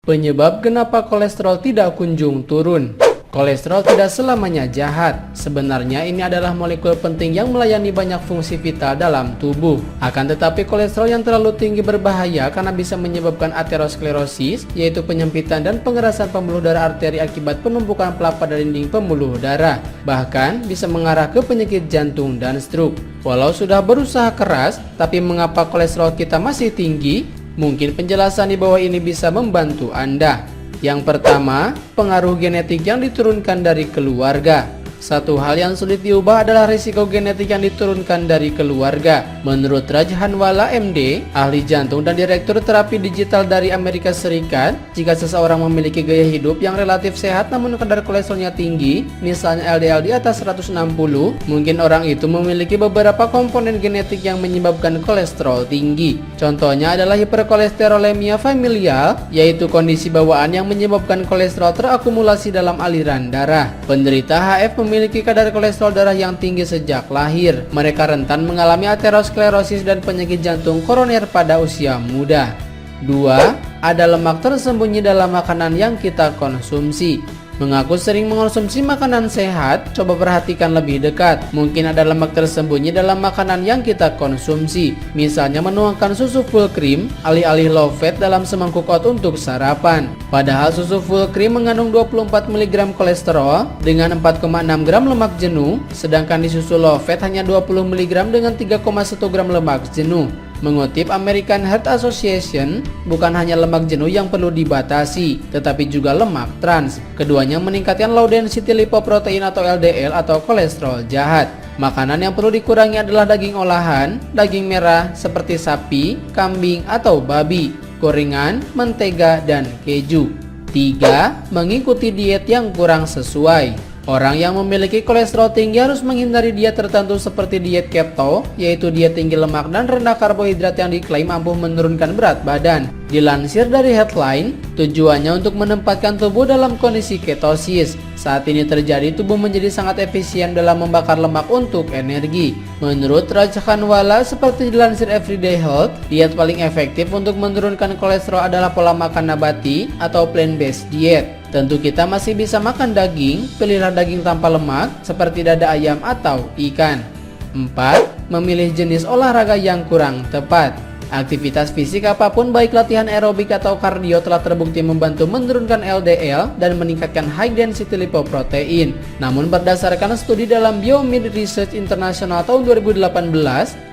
Penyebab kenapa kolesterol tidak kunjung turun. Kolesterol tidak selamanya jahat. Sebenarnya ini adalah molekul penting yang melayani banyak fungsi vital dalam tubuh. Akan tetapi kolesterol yang terlalu tinggi berbahaya karena bisa menyebabkan aterosklerosis, yaitu penyempitan dan pengerasan pembuluh darah arteri akibat penumpukan plak pada dinding pembuluh darah. Bahkan bisa mengarah ke penyakit jantung dan stroke. Walau sudah berusaha keras, tapi mengapa kolesterol kita masih tinggi? Mungkin penjelasan di bawah ini bisa membantu Anda. Yang pertama, pengaruh genetik yang diturunkan dari keluarga. Satu hal yang sulit diubah adalah risiko genetik yang diturunkan dari keluarga. Menurut Rajhanwala MD, ahli jantung dan direktur terapi digital dari Amerika Serikat, jika seseorang memiliki gaya hidup yang relatif sehat namun kadar kolesterolnya tinggi, misalnya LDL di atas 160, mungkin orang itu memiliki beberapa komponen genetik yang menyebabkan kolesterol tinggi. Contohnya adalah hiperkolesterolemia familial, yaitu kondisi bawaan yang menyebabkan kolesterol terakumulasi dalam aliran darah. Penderita HF memiliki kadar kolesterol darah yang tinggi sejak lahir. Mereka rentan mengalami aterosklerosis dan penyakit jantung koroner pada usia muda. 2. Ada lemak tersembunyi dalam makanan yang kita konsumsi. Mengaku sering mengonsumsi makanan sehat, coba perhatikan lebih dekat. Mungkin ada lemak tersembunyi dalam makanan yang kita konsumsi. Misalnya menuangkan susu full cream alih-alih low fat dalam semangkuk oat untuk sarapan. Padahal susu full cream mengandung 24 mg kolesterol dengan 4,6 gram lemak jenuh, sedangkan di susu low fat hanya 20 mg dengan 3,1 gram lemak jenuh. Mengutip American Heart Association, bukan hanya lemak jenuh yang perlu dibatasi, tetapi juga lemak trans. Keduanya meningkatkan low density lipoprotein atau LDL atau kolesterol jahat. Makanan yang perlu dikurangi adalah daging olahan, daging merah seperti sapi, kambing atau babi, gorengan, mentega, dan keju. 3. Mengikuti diet yang kurang sesuai. Orang yang memiliki kolesterol tinggi harus menghindari diet tertentu seperti diet keto, yaitu diet tinggi lemak dan rendah karbohidrat yang diklaim mampu menurunkan berat badan. Dilansir dari Headline, tujuannya untuk menempatkan tubuh dalam kondisi ketosis. Saat ini terjadi, tubuh menjadi sangat efisien dalam membakar lemak untuk energi. Menurut Rajhanwala, seperti dilansir Everyday Health, diet paling efektif untuk menurunkan kolesterol adalah pola makan nabati atau plant-based diet. Tentu kita masih bisa makan daging, pilihlah daging tanpa lemak seperti dada ayam atau ikan. 4. Memilih jenis olahraga yang kurang tepat. Aktivitas fisik apapun baik latihan aerobik atau kardio telah terbukti membantu menurunkan LDL dan meningkatkan high density lipoprotein. Namun berdasarkan studi dalam Biomed Research International tahun 2018,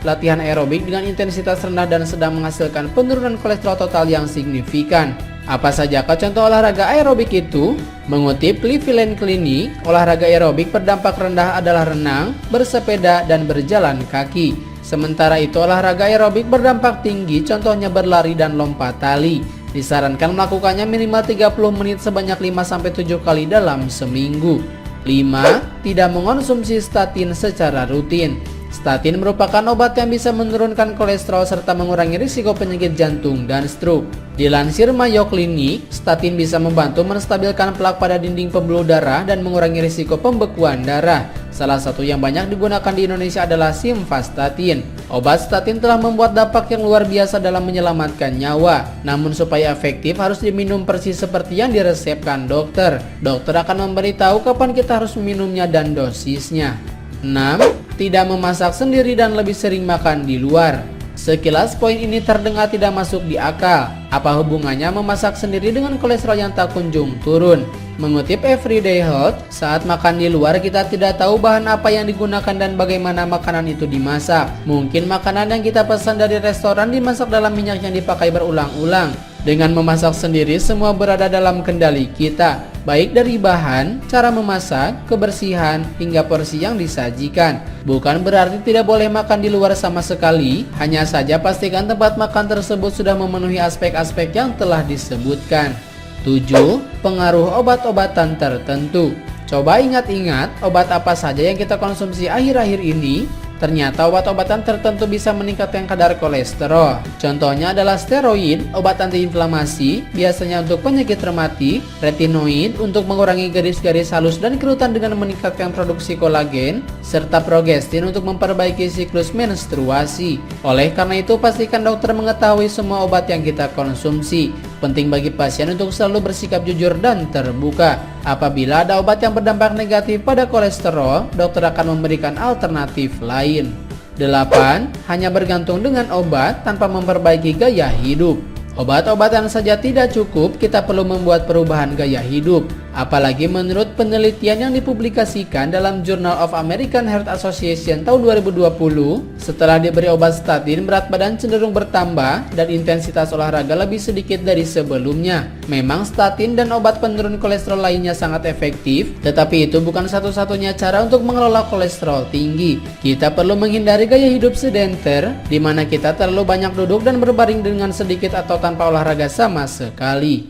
latihan aerobik dengan intensitas rendah dan sedang menghasilkan penurunan kolesterol total yang signifikan. Apa sajakah contoh olahraga aerobik itu? Mengutip Cleveland Clinic, olahraga aerobik berdampak rendah adalah renang, bersepeda, dan berjalan kaki. Sementara itu olahraga aerobik berdampak tinggi, contohnya berlari dan lompat tali. Disarankan melakukannya minimal 30 menit sebanyak 5-7 kali dalam seminggu. 5. Tidak mengonsumsi statin secara rutin. Statin merupakan obat yang bisa menurunkan kolesterol serta mengurangi risiko penyakit jantung dan stroke. Dilansir Mayo Clinic, statin bisa membantu menstabilkan plak pada dinding pembuluh darah dan mengurangi risiko pembekuan darah. Salah satu yang banyak digunakan di Indonesia adalah simvastatin. Obat statin telah membuat dampak yang luar biasa dalam menyelamatkan nyawa. Namun supaya efektif harus diminum persis seperti yang diresepkan dokter. Dokter akan memberitahu kapan kita harus meminumnya dan dosisnya. 6. Tidak memasak sendiri dan lebih sering makan di luar. Sekilas poin ini terdengar tidak masuk di akal. Apa hubungannya memasak sendiri dengan kolesterol yang tak kunjung turun? Mengutip Everyday Health, saat makan di luar kita tidak tahu bahan apa yang digunakan dan bagaimana makanan itu dimasak. Mungkin makanan yang kita pesan dari restoran dimasak dalam minyak yang dipakai berulang-ulang. Dengan memasak sendiri, semua berada dalam kendali kita, baik dari bahan, cara memasak, kebersihan, hingga porsi yang disajikan. Bukan berarti tidak boleh makan di luar sama sekali, hanya saja pastikan tempat makan tersebut sudah memenuhi aspek-aspek yang telah disebutkan. 7. Pengaruh obat-obatan tertentu. Coba ingat-ingat obat apa saja yang kita konsumsi akhir-akhir ini. Ternyata obat-obatan tertentu bisa meningkatkan kadar kolesterol. Contohnya adalah steroid, obat antiinflamasi, biasanya untuk penyakit rematik, retinoid untuk mengurangi garis-garis halus dan kerutan dengan meningkatkan produksi kolagen, serta progestin untuk memperbaiki siklus menstruasi. Oleh karena itu, pastikan dokter mengetahui semua obat yang kita konsumsi. Penting bagi pasien untuk selalu bersikap jujur dan terbuka. Apabila ada obat yang berdampak negatif pada kolesterol, dokter akan memberikan alternatif lain. 8. Hanya bergantung dengan obat tanpa memperbaiki gaya hidup. Obat-obatan saja tidak cukup, kita perlu membuat perubahan gaya hidup. Apalagi menurut penelitian yang dipublikasikan dalam Journal of American Heart Association tahun 2020, setelah diberi obat statin, berat badan cenderung bertambah dan intensitas olahraga lebih sedikit dari sebelumnya. Memang statin dan obat penurun kolesterol lainnya sangat efektif, tetapi itu bukan satu-satunya cara untuk mengelola kolesterol tinggi. Kita perlu menghindari gaya hidup sedenter, di mana kita terlalu banyak duduk dan berbaring dengan sedikit atau tanpa olahraga sama sekali.